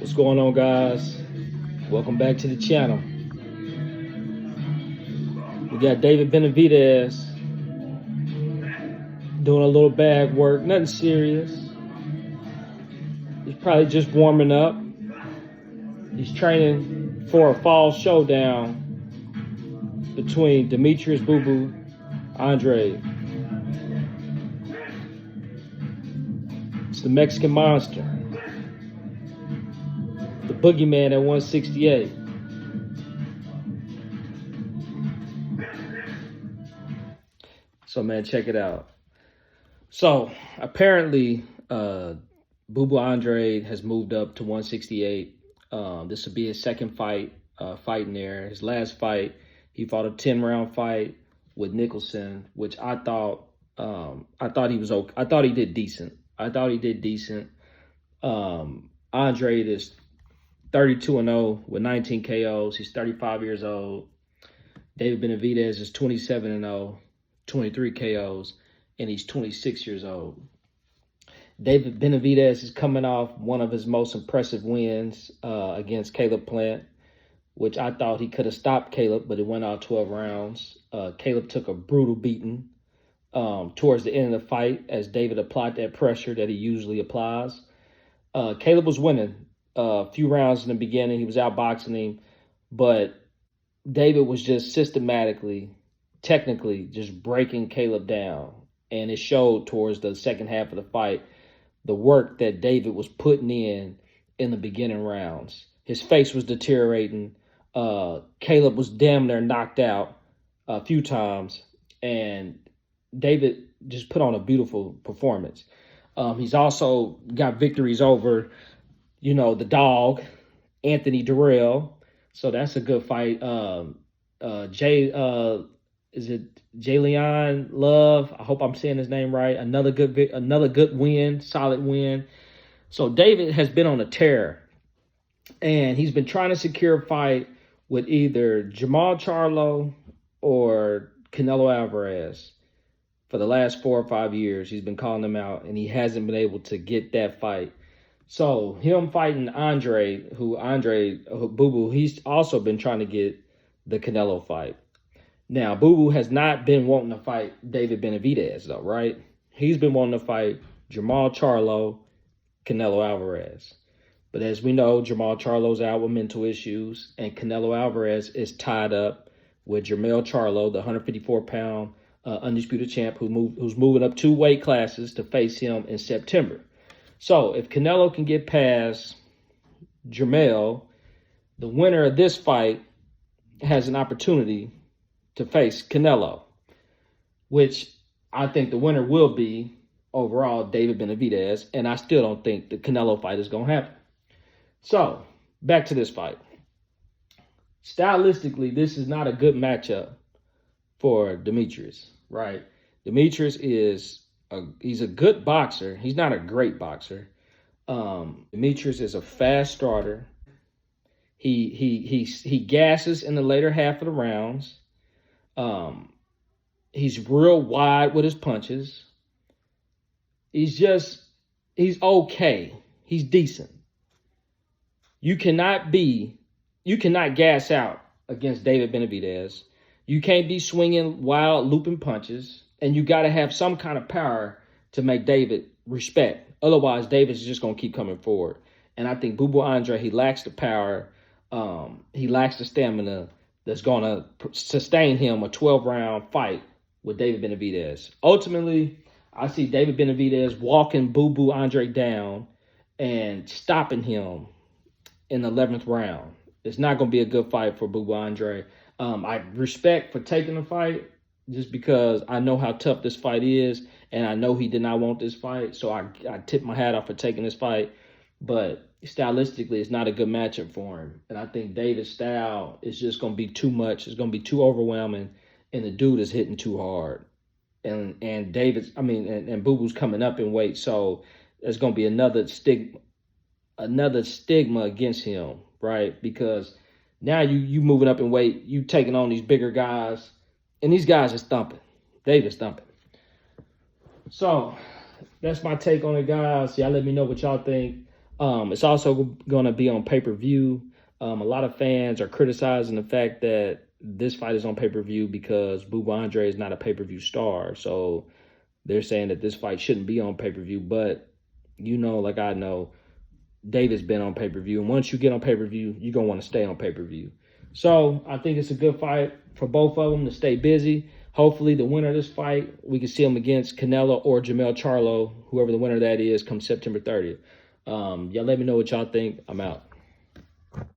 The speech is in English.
What's going on, guys? Welcome back to the channel. We got David Benavidez doing a little bag work, nothing serious. He's probably just warming up. He's training for a fall showdown between Demetrius Boo Boo Andrade. It's the Mexican monster, the boogeyman at 168. So, man, check it out. So, apparently, Boo Boo Andrade has moved up to 168. This will be his second fight, fighting there. His last fight, he fought a 10-round fight with Nicholson, which I thought he was okay. I thought he did decent. Andrade is 32-0 with 19 KOs. He's 35 years old. David Benavidez is 27-0, 23 KOs, and he's 26 years old. David Benavidez is coming off one of his most impressive wins against Caleb Plant, which I thought he could have stopped Caleb, but it went out 12 rounds. Caleb took a brutal beating towards the end of the fight as David applied that pressure that he usually applies. Caleb was winning a few rounds in the beginning. He was outboxing him, but David was just technically just breaking Caleb down. And it showed towards the second half of the fight, the work that David was putting in the beginning rounds. His face was deteriorating. Caleb was damn near knocked out a few times, and David just put on a beautiful performance. He's also got victories over, the dog, Anthony Durrell. So that's a good fight. Is it Jalen Love? I hope I'm saying his name right. Another good win, solid win. So David has been on a tear, and he's been trying to secure a fight with either Jamal Charlo or Canelo Alvarez for the last 4 or 5 years. He's been calling them out, and he hasn't been able to get that fight. So him fighting Boo Boo, he's also been trying to get the Canelo fight. Now, Boo Boo has not been wanting to fight David Benavidez, though, right? He's been wanting to fight Jamal Charlo, Canelo Alvarez. But as we know, Jamal Charlo's out with mental issues, and Canelo Alvarez is tied up with Jermell Charlo, the 154-pound undisputed champ who's moving up 2 weight classes to face him in September. So if Canelo can get past Jermell, the winner of this fight has an opportunity to face Canelo, which I think the winner will be overall David Benavidez, and I still don't think the Canelo fight is going to happen. So back to this fight. Stylistically, this is not a good matchup for Demetrius, right? Demetrius he's a good boxer. He's not a great boxer. Demetrius is a fast starter. He gasses in the later half of the rounds. He's real wide with his punches. He's okay. He's decent. You cannot gas out against David Benavidez. You can't be swinging wild looping punches, and you got to have some kind of power to make David respect. Otherwise, David's just going to keep coming forward. And I think Boo Boo Andrade, he lacks the power. He lacks the stamina that's going to sustain him a 12-round fight with David Benavidez. Ultimately, I see David Benavidez walking Boo Boo Andrade down and stopping him in the 11th round. It's not going to be a good fight for Boo Boo Andrade. I respect for taking the fight just because I know how tough this fight is, and I know he did not want this fight, so I tip my hat off for taking this fight. But stylistically, it's not a good matchup for him. And I think David's style is just going to be too much. It's going to be too overwhelming, and the dude is hitting too hard. And Boo Boo's coming up in weight, so there's going to be another stigma against him, right? Because now you moving up in weight, you taking on these bigger guys, and these guys are thumping. David's thumping. So that's my take on it, guys. Y'all let me know what y'all think. It's also going to be on pay-per-view. A lot of fans are criticizing the fact that this fight is on pay-per-view because Booba Andre is not a pay-per-view star. So they're saying that this fight shouldn't be on pay-per-view. But, like I know, David's been on pay-per-view. And once you get on pay-per-view, you're going to want to stay on pay-per-view. So I think it's a good fight for both of them to stay busy. Hopefully the winner of this fight, we can see him against Canelo or Jamel Charlo, whoever the winner of that is, come September 30th. Y'all let me know what y'all think. I'm out.